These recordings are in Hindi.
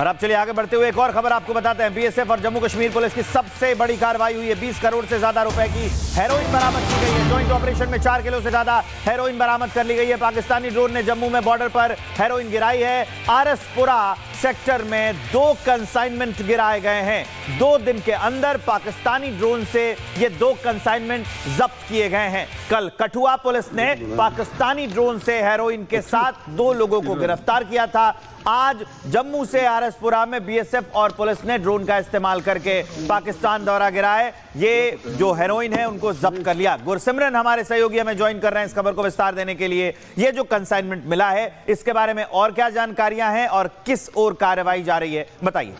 और अब चलिए आगे बढ़ते हुए एक और खबर आपको बताते हैं। बीएसएफ और जम्मू कश्मीर पुलिस की सबसे बड़ी कार्रवाई हुई है। 20 करोड़ से ज्यादा रुपए की हेरोइन बरामद की गई है। ज्वाइंट ऑपरेशन में 4 किलो से ज्यादा हेरोइन बरामद कर ली गई है। पाकिस्तानी ड्रोन ने जम्मू में बॉर्डर पर हेरोइन गिराई है। आरएसपुरा सेक्टर में 2 कंसाइनमेंट गिराए गए हैं। 2 दिन के अंदर पाकिस्तानी ड्रोन से ये 2 कंसाइनमेंट जब्त किए गए हैं। कल कठुआ पुलिस ने पाकिस्तानी ड्रोन से हेरोइन के साथ 2 लोगों को गिरफ्तार किया था। आज जम्मू से आरएसपुरा में बीएसएफ और पुलिस ने ड्रोन का इस्तेमाल करके पाकिस्तान दौरा गिराए। ये जो हेरोइन है उनको जब्त कर लिया। गुरसिमरन हमारे सहयोगी हमें ज्वाइन कर रहे हैं इस खबर को विस्तार देने के लिए। ये जो कंसाइनमेंट मिला है इसके बारे में और क्या जानकारियां हैं और किस ओर कार्रवाई जा रही है, बताइए।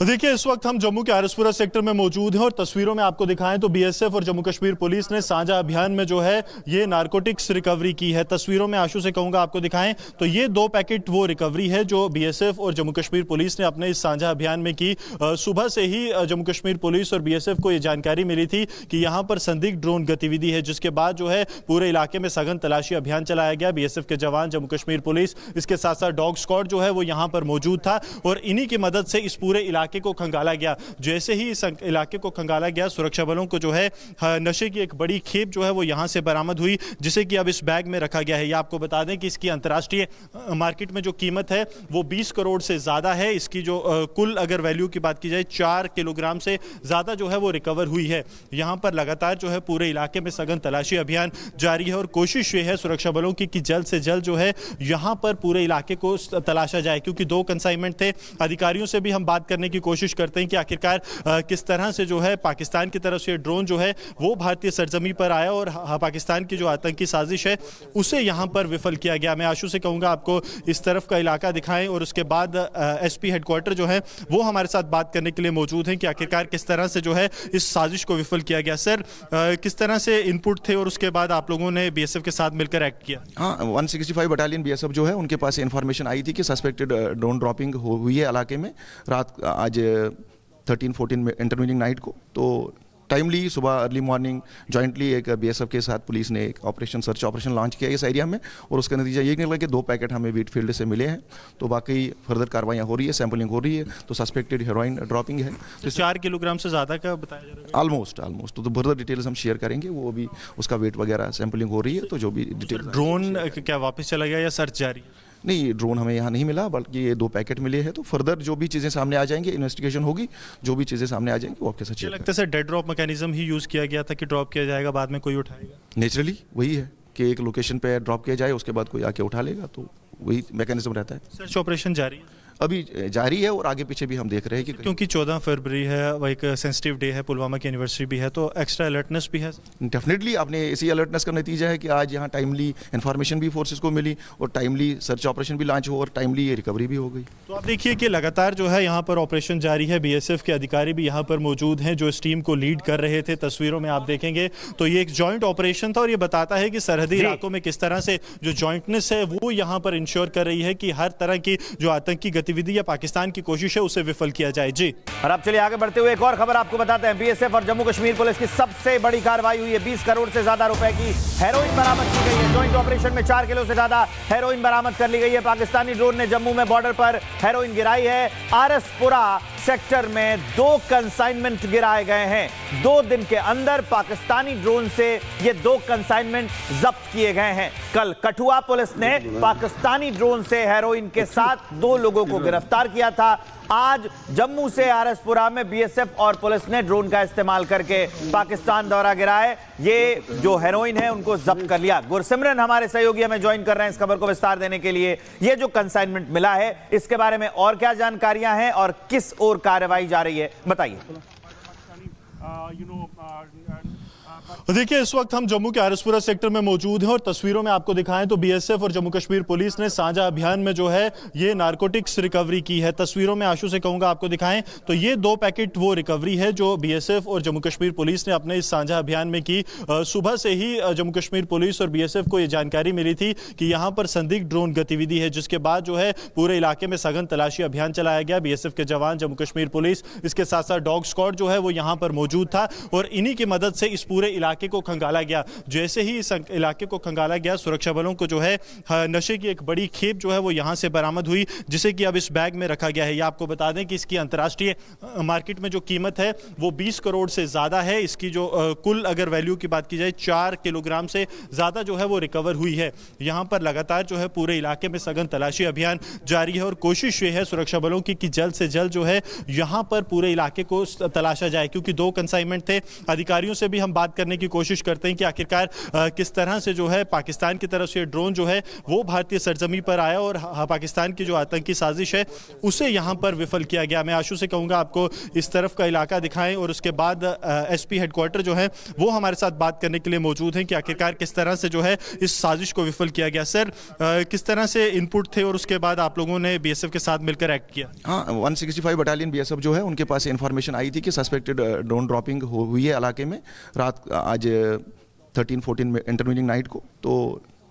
देखिए, इस वक्त हम जम्मू के आरएसपुरा सेक्टर में मौजूद हैं और तस्वीरों में आपको दिखाएं तो बीएसएफ और जम्मू कश्मीर पुलिस ने साझा अभियान में जो है ये नारकोटिक्स रिकवरी की है। तस्वीरों में आशु से कहूंगा आपको दिखाएं तो ये 2 पैकेट वो रिकवरी है जो बीएसएफ और जम्मू कश्मीर पुलिस ने अपने इस साझा अभियान में की। सुबह से ही जम्मू कश्मीर पुलिस और बीएसएफ को ये जानकारी मिली थी कि यहाँ पर संदिग्ध ड्रोन गतिविधि है, जिसके बाद जो है पूरे इलाके में सघन तलाशी अभियान चलाया गया। बीएसएफ के जवान, जम्मू कश्मीर पुलिस, इसके साथ साथ डॉग स्क्वाड जो है वो यहाँ पर मौजूद था और इन्हीं की मदद से इस पूरे इलाके को खंगाला गया। जैसे ही इस इलाके को खंगाला गया, सुरक्षा बलों को जो है नशे की एक बड़ी खेप जो है वो यहां से बरामद हुई, जिसे कि अब इस बैग में रखा गया है। ये आपको बता दें कि इसकी अंतर्राष्ट्रीय मार्केट में जो कीमत है वो 20 करोड़ से ज्यादा है। इसकी जो कुल अगर वैल्यू की बात की जाए 4 किलोग्राम से ज्यादा जो है वो रिकवर हुई है। यहां पर लगातार जो है पूरे इलाके में सघन तलाशी अभियान जारी है और कोशिश ये है सुरक्षा बलों की कि जल्द से जल्द जो है यहां पर पूरे इलाके को तलाशा जाए, क्योंकि 2 कंसाइनमेंट थे। अधिकारियों से भी हम बात करने की कोशिश करते हैं कि आखिरकार किस तरह से जो है पाकिस्तान की तरफ से ड्रोन जो है वो भारतीय सरजमी पर आया और पाकिस्तान की जो आतंकी साजिश है उसे यहां पर विफल किया गया। मैं आशु से कहूंगा आपको इस तरफ का इलाका दिखाएं और उसके बाद एसपी हेडक्वार्टर जो है वो हमारे साथ बात करने के लिए मौजूद हैं कि आखिरकार किस तरह से जो है इस साजिश को विफल किया गया। सर, किस तरह से इनपुट थे और उसके बाद आप लोगों ने बीएसएफ के साथ मिलकर एक्ट किया? हाँ, 165 बटालियन बीएसएफ जो है उनके पास इन्फॉर्मेशन आई थी कि सस्पेक्टेड ड्रोन ड्रॉपिंग हुई है इलाके में रात आज 13-14 इंटरमीडिएट नाइट को। तो टाइमली सुबह अर्ली मॉर्निंग जॉइंटली एक बीएसएफ के साथ पुलिस ने एक सर्च ऑपरेशन लॉन्च किया इस एरिया में और उसका नतीजा ये निकला कि 2 पैकेट हमें व्हीट फील्ड से मिले हैं। तो बाकी फर्दर कार्रवाइयाँ हो रही है, सैंपलिंग हो रही है। तो सस्पेक्टेड हेरोइन ड्रॉपिंग है तो 4 किलोग्राम से ज़्यादा का बताया जा रहा है? ऑलमोस्ट। तो फर्दर डिटेल्स हम शेयर करेंगे, वो अभी उसका वेट वगैरह सैंपलिंग हो रही है। तो जो भी डिटेल ड्रोन क्या वापस चला गया या सर्च जारी है? नहीं, ड्रोन हमें यहाँ नहीं मिला, बल्कि ये 2 पैकेट मिले हैं। तो फर्दर जो भी चीज़ें सामने आ जाएंगी, इन्वेस्टिगेशन होगी, जो भी चीज़ें सामने आ जाएंगी वो आपके साथ शेयर लगता है सर डेड ड्रॉप मैकेनिज्म ही यूज़ किया गया था कि ड्रॉप किया जाएगा बाद में कोई उठाएगा? नेचुरली वही है कि एक लोकेशन पे ड्रॉप किया जाए, उसके बाद कोई आके उठा लेगा। तो वही मैकेनिज्म रहता है। सर्च ऑपरेशन जारी है? अभी जारी है और आगे पीछे भी हम देख रहे हैं कि क्योंकि 14 फरवरी है, वो एक सेंसिटिव डे है, पुलवामा की एनिवर्सरी भी है, तो एक्स्ट्रा अलर्टनेस भी है। डेफिनेटली आपने इसी अलर्टनेस का नतीजा है कि आज यहाँ टाइमली इन्फॉर्मेशन भी फोर्सेस को मिली और टाइमली सर्च ऑपरेशन भी लॉन्च हो और टाइमली रिकवरी भी हो गई। तो आप देखिए कि लगातार जो है यहाँ पर ऑपरेशन जारी है। बीएसएफ के अधिकारी भी यहाँ पर मौजूद हैं जो इस टीम को लीड कर रहे थे। तस्वीरों में आप देखेंगे तो ये एक जॉइंट ऑपरेशन था और ये बताता है कि सरहदी इलाकों में किस तरह से जो जॉइंटनेस है वो यहाँ पर इंश्योर कर रही है कि हर तरह की जो आतंकी गतिविधि या पाकिस्तान की कोशिश है उसे विफल किया जाए। जी, और अब चलिए आगे बढ़ते हुए एक और खबर आपको बताते हैं। बीएसएफ और जम्मू कश्मीर पुलिस की सबसे बड़ी कार्रवाई हुई है। 20 करोड़ से ज्यादा रुपए की हेरोइन बरामद की गई है। ज्वाइंट ऑपरेशन में 4 किलो से ज्यादा हेरोइन बरामद कर ली गई है। पाकिस्तानी ड्रोन ने जम्मू में बॉर्डर पर हेरोइन गिराई है। आरएसपुरा सेक्टर में 2 कंसाइनमेंट गिराए गए हैं। 2 दिन के अंदर पाकिस्तानी ड्रोन से ये 2 कंसाइनमेंट जब्त किए गए हैं। कल कठुआ पुलिस ने पाकिस्तानी ड्रोन से हेरोइन के साथ 2 लोगों को गिरफ्तार किया था। आज जम्मू से आरएसपुरा में बीएसएफ और पुलिस ने ड्रोन का इस्तेमाल करके पाकिस्तान दौरा गिराए। ये जो हेरोइन है उनको जब्त कर लिया। गुरसिमरन हमारे सहयोगी हमें ज्वाइन कर रहे हैं इस खबर को विस्तार देने के लिए। ये जो कंसाइनमेंट मिला है इसके बारे में और क्या जानकारियां हैं और किस ओर कार्रवाई जा रही है, बताइए। देखिए, इस वक्त हम जम्मू के आरएसपुरा सेक्टर में मौजूद हैं और तस्वीरों में आपको दिखाएं तो बीएसएफ और जम्मू कश्मीर पुलिस ने साझा अभियान में जो है ये नारकोटिक्स रिकवरी की है। तस्वीरों में आशु से कहूंगा आपको दिखाएं तो ये 2 पैकेट वो रिकवरी है जो बीएसएफ और जम्मू कश्मीर पुलिस ने अपने इस साझा अभियान में की। सुबह से ही जम्मू कश्मीर पुलिस और बीएसएफ को ये जानकारी मिली थी कि यहाँ पर संदिग्ध ड्रोन गतिविधि है, जिसके बाद जो है पूरे इलाके में सघन तलाशी अभियान चलाया गया। बीएसएफ के जवान, जम्मू कश्मीर पुलिस, इसके साथ साथ डॉग स्क्वाड जो है वो यहाँ पर मौजूद था और इन्हीं की मदद से इस पूरे इलाके को खंगाला गया। जैसे ही इस इलाके को खंगाला गया, सुरक्षा बलों को जो है नशे की एक बड़ी खेप जो है वो यहाँ से बरामद हुई, जिसे कि अब इस बैग में रखा गया है। ये आपको बता दें कि इसकी अंतर्राष्ट्रीय मार्केट में जो कीमत है वो 20 करोड़ से ज़्यादा है। इसकी जो कुल अगर वैल्यू की बात की जाए 4 किलोग्राम से ज़्यादा जो है वो रिकवर हुई है। यहाँ पर लगातार जो है पूरे इलाके में सघन तलाशी अभियान जारी है और कोशिश ये है सुरक्षा बलों की कि जल्द से जल्द जो है यहाँ पर पूरे इलाके को तलाशा जाए, क्योंकि 2 कंसाइनमेंट थे। अधिकारियों से भी हम बात करने की कोशिश करते हैं कि आखिरकार किस तरह से जो है पाकिस्तान की तरफ से ड्रोन जो है वो भारतीय सरजमी पर आया और पाकिस्तान की जो आतंकी साजिश है उसे यहाँ पर विफल किया गया। मैं आशु से कहूँगा आपको इस तरफ का इलाका दिखाएं और उसके बाद एसपी हेडक्वार्टर जो है वो हमारे साथ बात करने के लिए मौजूद हैं कि आखिरकार किस तरह से जो है इस साजिश को विफल किया गया। सर, किस तरह से इनपुट थे और उसके बाद आप लोगों ने बीएसएफ के साथ मिलकर एक्ट किया? हाँ, 165 बटालियन बीएसएफ जो है उनके पास इन्फॉर्मेशन आई थी कि सस्पेक्टेड ड्रोन ड्रॉपिंग हुई है इलाके में रात आज 13-14 इंटरमीडिएट नाइट को। तो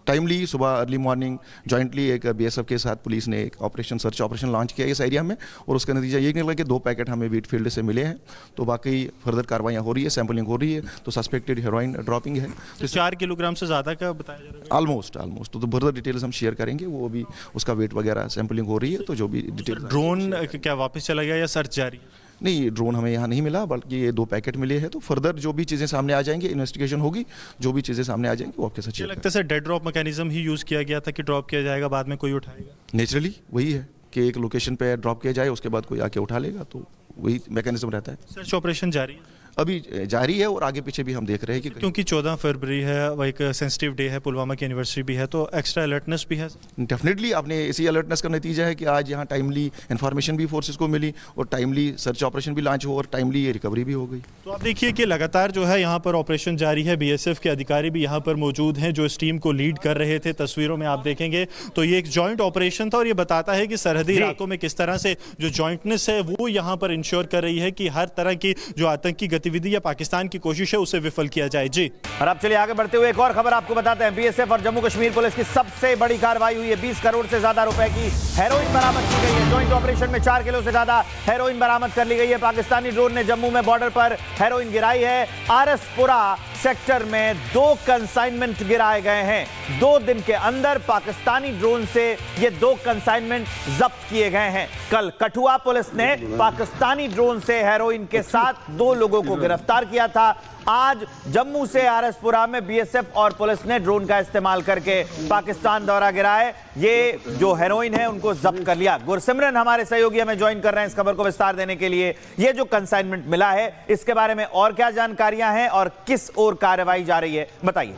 टाइमली सुबह अर्ली मॉर्निंग जॉइंटली एक बीएसएफ के साथ पुलिस ने एक ऑपरेशन सर्च ऑपरेशन लॉन्च किया इस एरिया में, और उसका नतीजा ये निकला कि 2 पैकेट हमें व्हीट फील्ड से मिले हैं। तो बाकी फर्दर कार्रवाइयाँ हो रही है, सैम्पलिंग हो रही है। तो सस्पेक्टेड हेरोइन ड्रॉपिंग है तो 4 किलोग्राम से ज़्यादा का बताया जा रहा है? ऑलमोस्ट। तो फर्दर डिटेल्स हम शेयर करेंगे, वो अभी उसका वेट वगैरह सैम्पलिंग हो रही है। तो जो भी डिटेल ड्रोन क्या वापस चला गया या सर्च जारी है? नहीं, ड्रोन हमें यहाँ नहीं मिला, बल्कि ये 2 पैकेट मिले हैं। तो फर्दर जो भी चीज़ें सामने आ जाएंगी, इन्वेस्टिगेशन होगी, जो भी चीज़ें सामने आ जाएंगी वो आपके साथ शेयर लगता है सर डेड ड्रॉप मैकेनिज्म ही यूज़ किया गया था कि ड्रॉप किया जाएगा बाद में कोई उठाएगा? नेचुरली वही है कि एक लोकेशन पे ड्रॉप किया जाए, उसके बाद कोई आके उठा लेगा। तो वही मैकेनिज्म रहता है। सर्च ऑपरेशन जारी है अभी जारी है और आगे पीछे भी हम देख रहे हैं कि क्योंकि 14 फरवरी है, वो एक सेंसिटिव डे है, पुलवामा की एनिवर्सरी भी है, तो एक्स्ट्रा अलर्टनेस भी है। डेफिनेटली आपने इसी अलर्टनेस का नतीजा है कि आज यहाँ टाइमली इन्फॉर्मेशन भी फोर्सेस को मिली और टाइमली सर्च ऑपरेशन भी लॉन्च हो और टाइमली ये रिकवरी भी हो गई। तो आप देखिए कि लगातार जो है यहाँ पर ऑपरेशन जारी है। बीएसएफ के अधिकारी भी यहाँ पर मौजूद हैं जो इस टीम को लीड कर रहे थे। तस्वीरों में आप देखेंगे तो ये एक जॉइंट ऑपरेशन था और ये बताता है कि सरहदी इलाकों में किस तरह से जो जॉइंटनेस है वो यहाँ पर इंश्योर कर रही है कि हर तरह की जो आतंकी गतिविधि या पाकिस्तान की कोशिश है उसे विफल किया जाए। जी, और अब चलिए आगे बढ़ते हुए एक और खबर आपको बताते हैं। बीएसएफ और जम्मू कश्मीर पुलिस की सबसे बड़ी कार्रवाई हुई है। 20 करोड़ से ज्यादा रुपए की हेरोइन बरामद की गई है। जॉइंट ऑपरेशन में 4 किलो से ज्यादा हेरोइन बरामद कर ली गई है। पाकिस्तानी ड्रोन ने जम्मू में बॉर्डर पर हेरोइन गिराई है। आरएसपुरा सेक्टर में 2 कंसाइनमेंट गिराए गए हैं। 2 दिन के अंदर पाकिस्तानी ड्रोन से ये 2 कंसाइनमेंट जब्त किए गए हैं। कल कठुआ पुलिस ने पाकिस्तानी ड्रोन से हेरोइन के साथ 2 लोगों को गिरफ्तार किया था। आज जम्मू से आरएसपुरा में बीएसएफ और पुलिस ने ड्रोन का इस्तेमाल करके पाकिस्तान दौरा गिराए। ये जो हेरोइन है उनको जब्त कर लिया। गुरसिमरन हमारे सहयोगी हमें ज्वाइन कर रहे हैं इस खबर को विस्तार देने के लिए। ये जो कंसाइनमेंट मिला है इसके बारे में और क्या जानकारियां हैं और किस ओर कार्रवाई जा रही है, बताइए।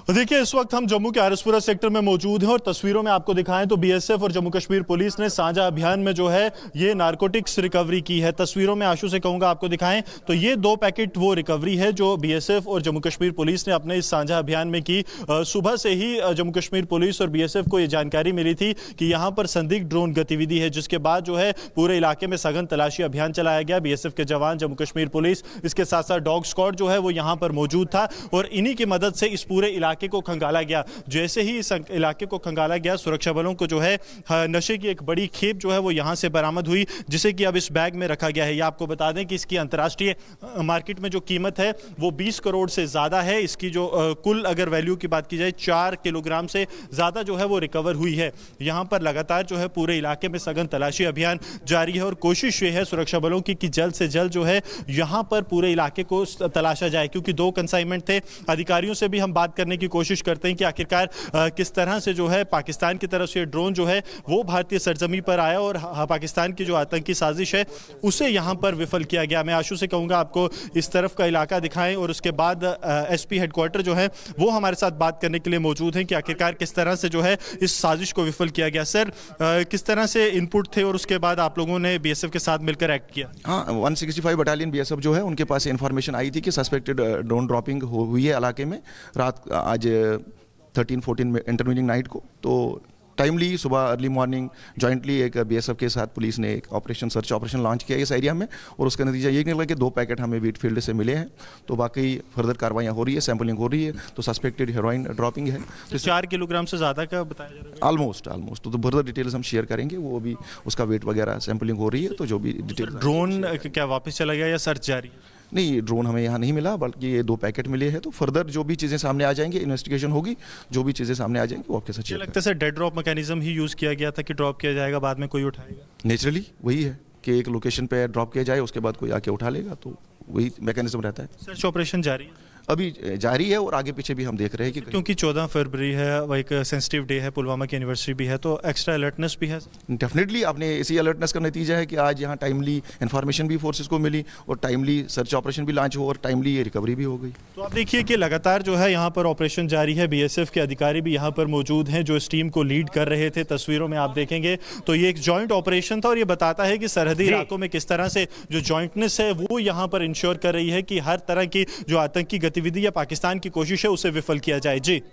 देखिए, इस वक्त हम जम्मू के आरएसपुरा सेक्टर में मौजूद हैं और तस्वीरों में आपको दिखाएं तो बीएसएफ और जम्मू कश्मीर पुलिस ने साझा अभियान में जो है ये नारकोटिक्स रिकवरी की है। तस्वीरों में आशु से कहूंगा आपको दिखाएं तो ये 2 पैकेट वो रिकवरी है जो बीएसएफ और जम्मू कश्मीर पुलिस ने अपने इस साझा अभियान में की। सुबह से ही जम्मू कश्मीर पुलिस और बीएसएफ को ये जानकारी मिली थी कि यहाँ पर संदिग्ध ड्रोन गतिविधि है, जिसके बाद जो है पूरे इलाके में सघन तलाशी अभियान चलाया गया। बीएसएफ के जवान, जम्मू कश्मीर पुलिस, इसके साथ साथ डॉग स्क्वाड जो है वो यहाँ पर मौजूद था और इन्हीं की मदद से इस पूरे इलाके को खंगाला गया। जैसे ही इस इलाके को खंगाला गया, सुरक्षा बलों को जो है नशे की एक बड़ी खेप जो है वो यहाँ से बरामद हुई, जिसे कि अब इस बैग में रखा गया है। ये आपको बता दें कि इसकी अंतर्राष्ट्रीय मार्केट में जो कीमत है वो 20 करोड़ से ज़्यादा है। इसकी जो कुल अगर वैल्यू की बात की जाए 4 किलोग्राम से ज़्यादा जो है वो रिकवर हुई है। यहाँ पर लगातार जो है पूरे इलाके में सघन तलाशी अभियान जारी है और कोशिश ये है सुरक्षा बलों की कि जल्द से जल्द जो है यहाँ पर पूरे इलाके को तलाशा जाए, क्योंकि 2 कंसाइनमेंट थे। अधिकारियों से भी हम बात करने की कोशिश करते हैं कि आखिरकार किस तरह से जो है पाकिस्तान की तरफ से ड्रोन जो है वो भारतीय सरजमी पर आया और पाकिस्तान की जो आतंकी साजिश है उसे यहाँ पर विफल किया गया। मैं आशु से कहूँगा आपको इस तरफ का इलाका दिखाएं और उसके बाद एसपी हेडक्वार्टर जो है वो हमारे साथ बात करने के लिए मौजूद हैं कि आखिरकार किस तरह से जो है इस साजिश को विफल किया गया। सर, किस तरह से इनपुट थे और उसके बाद आप लोगों ने बीएसएफ के साथ मिलकर एक्ट किया? हाँ, 165 बटालियन बीएसएफ जो है उनके पास इन्फॉर्मेशन आई थी कि सस्पेक्टेड ड्रोन ड्रॉपिंग हुई है इलाके में रात आज 13-14 इंटरमीडिएट नाइट को। तो टाइमली सुबह अर्ली मॉर्निंग जॉइंटली एक बीएसएफ के साथ पुलिस ने एक ऑपरेशन सर्च ऑपरेशन लॉन्च किया इस एरिया में, और उसका नतीजा ये निकला कि 2 पैकेट हमें व्हीट फील्ड से मिले हैं। तो बाकी फर्दर कार्रवाइयाँ हो रही है, सैम्पलिंग हो रही है, तो सस्पेक्टेड हेरोइन ड्रॉपिंग है। तो 4 किलोग्राम से ज़्यादा का बताया जा रहा है? ऑलमोस्ट तो फर्दर डिटेल्स हम शेयर करेंगे, वो अभी उसका वेट वगैरह सैम्पलिंग हो रही है, तो जो भी डिटेल्स। ड्रोन क्या वापस चला गया या सर्च जारी है? नहीं, ड्रोन हमें यहाँ नहीं मिला, बल्कि ये 2 पैकेट मिले हैं। तो फर्दर जो भी चीज़ें सामने आ जाएंगी, इन्वेस्टिगेशन होगी, जो भी चीज़ें सामने आ जाएंगी वो आपके साथ मुझे शेयर लगता है सर डेड ड्रॉप मैकेनिज्म ही यूज़ किया गया था कि ड्रॉप किया जाएगा बाद में कोई उठाएगा। नेचुरली वही है कि एक लोकेशन पे ड्रॉप किया जाए, उसके बाद कोई आके उठा लेगा, तो वही मैकेनिज्म रहता है। सर्च ऑपरेशन जारी है अभी जारी है, और आगे पीछे भी हम देख रहे हैं कि क्योंकि 14 फरवरी है, वो एक सेंसिटिव डे है, पुलवामा की एनिवर्सरी भी है, तो एक्स्ट्रा अलर्टनेस भी है। डेफिनेटली आपने इसी अलर्टनेस का नतीजा है कि आज यहाँ टाइमली इन्फॉर्मेशन भी फोर्सेस को मिली, और टाइमली सर्च ऑपरेशन भी लॉन्च हुआ, और टाइमली ये रिकवरी भी हो गई। तो आप देखिए कि लगातार जो है यहाँ पर ऑपरेशन जारी है। बीएसएफ के अधिकारी भी यहाँ पर मौजूद हैं जो इस टीम को लीड कर रहे थे। तस्वीरों में आप देखेंगे तो ये एक जॉइंट ऑपरेशन था, और ये बताता है कि सरहदी इलाकों में किस तरह से जो जॉइंटनेस है वो यहाँ पर इंश्योर कर रही है कि हर तरह की जो आतंकी गतिविधि या पाकिस्तान की कोशिश है उसे विफल किया जाए। जी।